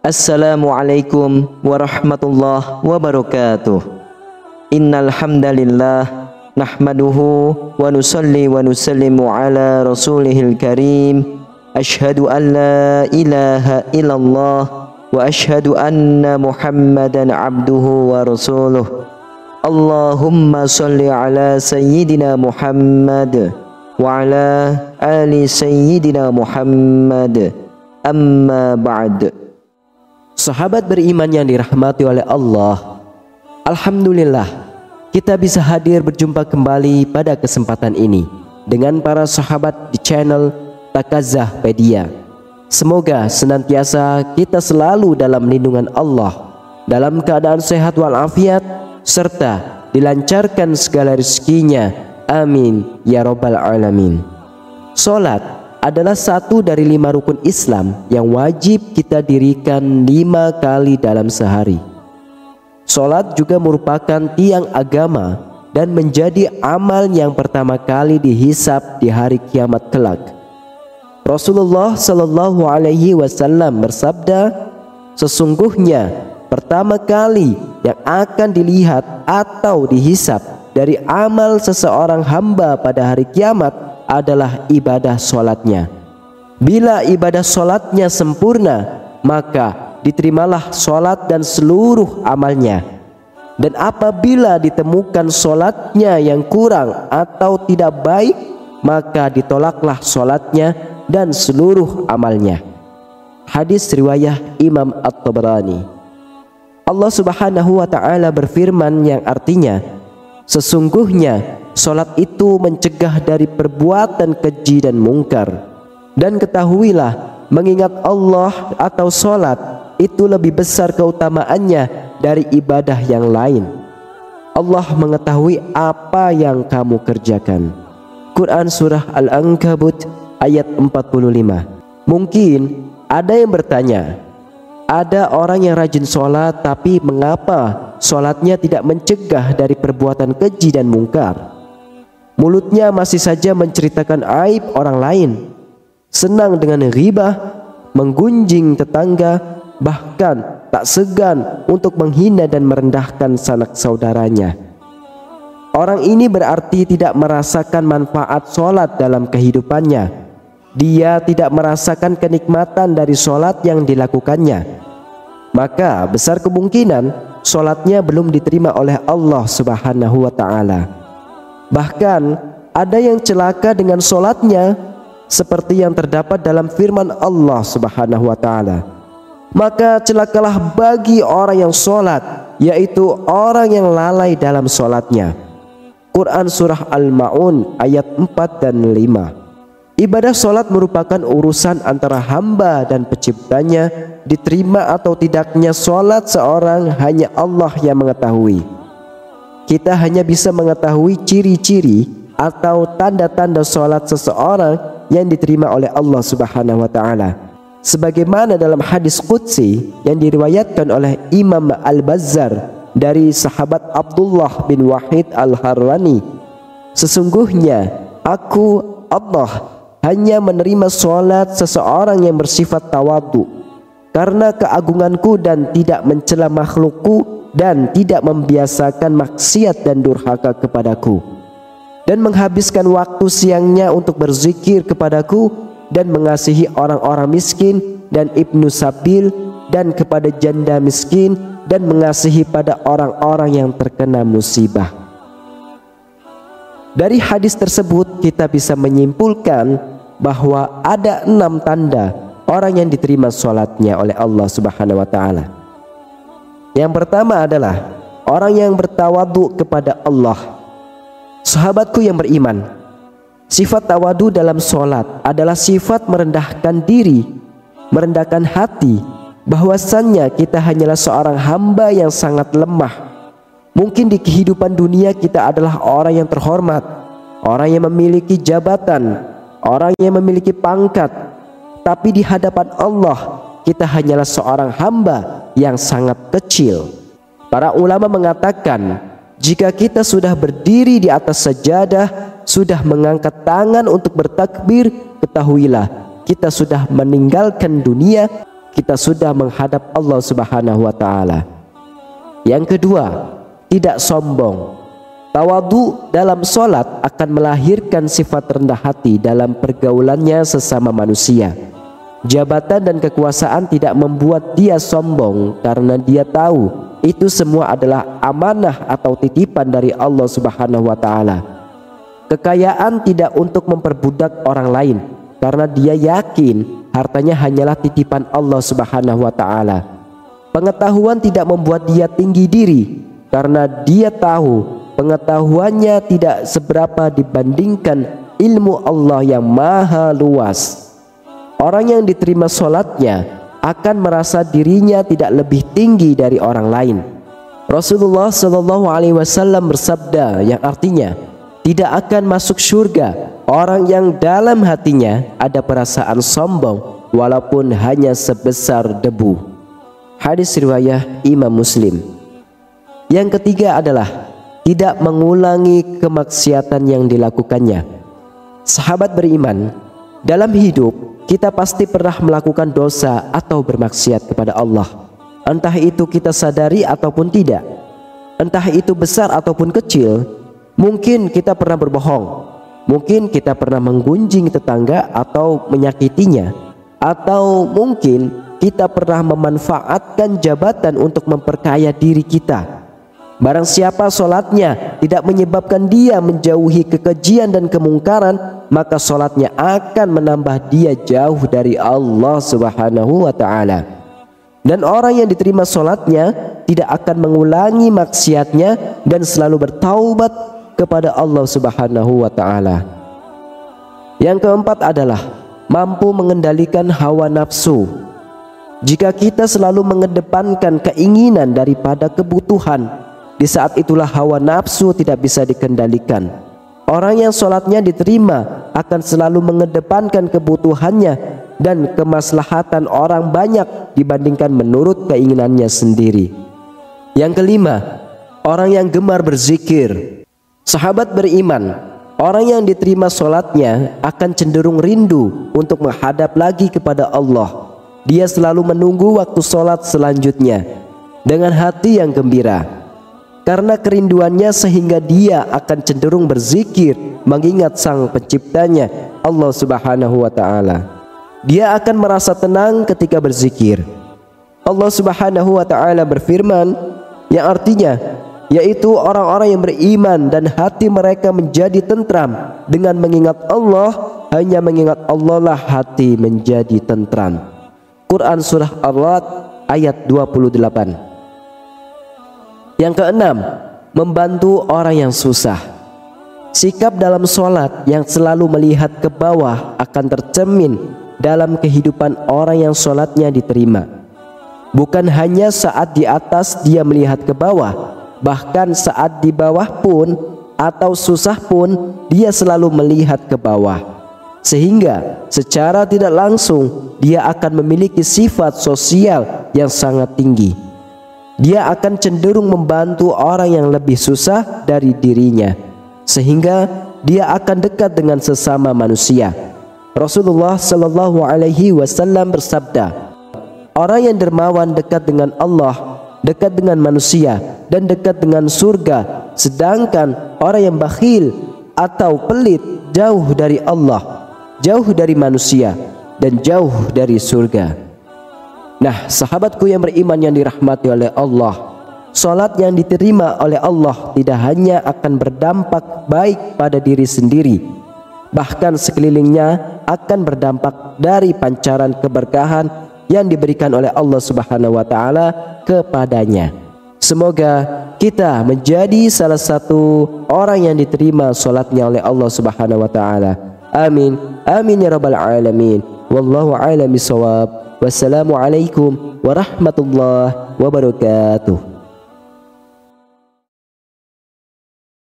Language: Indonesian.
Assalamualaikum warahmatullahi wabarakatuh. Innal hamdalillah nahmaduhu wa nusalli wa nusallimu ala rasulihil karim. Asyhadu an la ilaha illallah wa asyhadu anna Muhammadan abduhu wa rasuluh. Allahumma salli ala sayyidina Muhammad wa ala ali sayyidina Muhammad. Amma ba'd. Sahabat beriman yang dirahmati oleh Allah, alhamdulillah kita bisa hadir berjumpa kembali pada kesempatan ini dengan para sahabat di channel Takazahpedia. Semoga senantiasa kita selalu dalam lindungan Allah, dalam keadaan sehat walafiat, serta dilancarkan segala rezekinya. Amin ya rabbal alamin. Salat adalah satu dari 5 rukun Islam yang wajib kita dirikan 5 kali dalam sehari. Salat juga merupakan tiang agama dan menjadi amal yang pertama kali dihisab di hari kiamat kelak. Rasulullah Shallallahu Alaihi Wasallam bersabda, sesungguhnya pertama kali yang akan dilihat atau dihisab dari amal seseorang hamba pada hari kiamat adalah ibadah solatnya. Bila ibadah solatnya sempurna, maka diterimalah solat dan seluruh amalnya. Dan apabila ditemukan solatnya yang kurang atau tidak baik, maka ditolaklah solatnya dan seluruh amalnya. Hadis riwayah Imam At-Tabrani. Allah Subhanahu wa ta'ala berfirman yang artinya, sesungguhnya solat itu mencegah dari perbuatan keji dan mungkar. Dan ketahuilah, mengingat Allah atau solat itu lebih besar keutamaannya dari ibadah yang lain. Allah mengetahui apa yang kamu kerjakan. Quran Surah Al-Ankabut ayat 45. Mungkin ada yang bertanya, ada orang yang rajin solat tapi mengapa solatnya tidak mencegah dari perbuatan keji dan mungkar? Mulutnya masih saja menceritakan aib orang lain, senang dengan ghibah, menggunjing tetangga, bahkan tak segan untuk menghina dan merendahkan sanak saudaranya. Orang ini berarti tidak merasakan manfaat solat dalam kehidupannya. Dia tidak merasakan kenikmatan dari solat yang dilakukannya. Maka besar kemungkinan solatnya belum diterima oleh Allah Subhanahu wa ta'ala. Bahkan ada yang celaka dengan solatnya, seperti yang terdapat dalam firman Allah Subhanahu wa ta'ala. Maka celakalah bagi orang yang solat, yaitu orang yang lalai dalam solatnya. Quran Surah Al-Ma'un ayat 4 dan 5. Ibadah solat merupakan urusan antara hamba dan penciptanya. Diterima atau tidaknya solat seorang hanya Allah yang mengetahui. Kita hanya bisa mengetahui ciri-ciri atau tanda-tanda solat seseorang yang diterima oleh Allah Subhanahu wa ta'ala. Sebagaimana dalam hadis qudsi yang diriwayatkan oleh Imam Al-Bazzar dari sahabat Abdullah bin Wahid Al-Harrani, sesungguhnya aku Allah hanya menerima solat seseorang yang bersifat tawadu karena keagunganku dan tidak mencela makhlukku dan tidak membiasakan maksiat dan durhaka kepadaku, dan menghabiskan waktu siangnya untuk berzikir kepadaku dan mengasihi orang-orang miskin dan ibnu sabil dan kepada janda miskin dan mengasihi pada orang-orang yang terkena musibah. Dari hadis tersebut kita bisa menyimpulkan bahwa ada 6 tanda orang yang diterima sholatnya oleh Allah Subhanahu wa ta'ala. Yang pertama adalah orang yang bertawadu kepada Allah. Sahabatku yang beriman, sifat tawadu dalam sholat adalah sifat merendahkan diri, merendahkan hati, bahwasannya kita hanyalah seorang hamba yang sangat lemah. Mungkin di kehidupan dunia kita adalah orang yang terhormat, orang yang memiliki jabatan, orang yang memiliki pangkat, tapi di hadapan Allah kita hanyalah seorang hamba yang sangat kecil. Para ulama mengatakan, jika kita sudah berdiri di atas sajadah, sudah mengangkat tangan untuk bertakbir, ketahuilah kita sudah meninggalkan dunia, kita sudah menghadap Allah Subhanahu wa taala. Yang kedua, tidak sombong. Tawadhu dalam solat akan melahirkan sifat rendah hati dalam pergaulannya sesama manusia. Jabatan dan kekuasaan tidak membuat dia sombong karena dia tahu itu semua adalah amanah atau titipan dari Allah Subhanahu wa taala. Kekayaan tidak untuk memperbudak orang lain karena dia yakin hartanya hanyalah titipan Allah Subhanahu wa taala. Pengetahuan tidak membuat dia tinggi diri karena dia tahu pengetahuannya tidak seberapa dibandingkan ilmu Allah yang maha luas. Orang yang diterima solatnya akan merasa dirinya tidak lebih tinggi dari orang lain. Rasulullah SAW bersabda yang artinya, tidak akan masuk surga orang yang dalam hatinya ada perasaan sombong walaupun hanya sebesar debu. Hadis riwayat Imam Muslim. Yang ketiga adalah tidak mengulangi kemaksiatan yang dilakukannya. Sahabat beriman, dalam hidup kita pasti pernah melakukan dosa atau bermaksiat kepada Allah. Entah itu kita sadari ataupun tidak, entah itu besar ataupun kecil. Mungkin kita pernah berbohong, mungkin kita pernah menggunjing tetangga atau menyakitinya, atau mungkin kita pernah memanfaatkan jabatan untuk memperkaya diri kita. Barang siapa solatnya tidak menyebabkan dia menjauhi kekejian dan kemungkaran, maka solatnya akan menambah dia jauh dari Allah Subhanahu wa ta'ala. Dan orang yang diterima solatnya tidak akan mengulangi maksiatnya dan selalu bertaubat kepada Allah Subhanahu wa ta'ala. Yang keempat adalah mampu mengendalikan hawa nafsu. Jika kita selalu mengedepankan keinginan daripada kebutuhan, di saat itulah hawa nafsu tidak bisa dikendalikan. Orang yang sholatnya diterima akan selalu mengedepankan kebutuhannya dan kemaslahatan orang banyak dibandingkan menurut keinginannya sendiri. Yang kelima, orang yang gemar berzikir. Sahabat beriman, orang yang diterima sholatnya akan cenderung rindu untuk menghadap lagi kepada Allah. Dia selalu menunggu waktu sholat selanjutnya dengan hati yang gembira. Karena kerinduannya sehingga dia akan cenderung berzikir mengingat sang penciptanya Allah Subhanahu wa ta'ala. Dia akan merasa tenang ketika berzikir. Allah Subhanahu wa ta'ala berfirman yang artinya, yaitu orang-orang yang beriman dan hati mereka menjadi tentram dengan mengingat Allah. Hanya mengingat Allah lah hati menjadi tentram. Quran Surah Ar-Ra'd ayat 28. Yang keenam, membantu orang yang susah. Sikap dalam sholat yang selalu melihat ke bawah akan tercermin dalam kehidupan orang yang sholatnya diterima. Bukan hanya saat di atas dia melihat ke bawah, bahkan saat di bawah pun atau susah pun dia selalu melihat ke bawah. Sehingga secara tidak langsung dia akan memiliki sifat sosial yang sangat tinggi. Dia akan cenderung membantu orang yang lebih susah dari dirinya, sehingga dia akan dekat dengan sesama manusia. Rasulullah Shallallahu Alaihi Wasallam bersabda, orang yang dermawan dekat dengan Allah, dekat dengan manusia, dan dekat dengan surga. Sedangkan orang yang bakhil atau pelit jauh dari Allah, jauh dari manusia, dan jauh dari surga. Nah, sahabatku yang beriman yang dirahmati oleh Allah, salat yang diterima oleh Allah tidak hanya akan berdampak baik pada diri sendiri, bahkan sekelilingnya akan berdampak dari pancaran keberkahan yang diberikan oleh Allah Subhanahu wa ta'ala kepadanya. Semoga kita menjadi salah satu orang yang diterima salatnya oleh Allah Subhanahu wa ta'ala. Amin, amin ya rabbal alamin. Wallahu a'lam bishawab. Wassalamualaikum warahmatullahi wabarakatuh.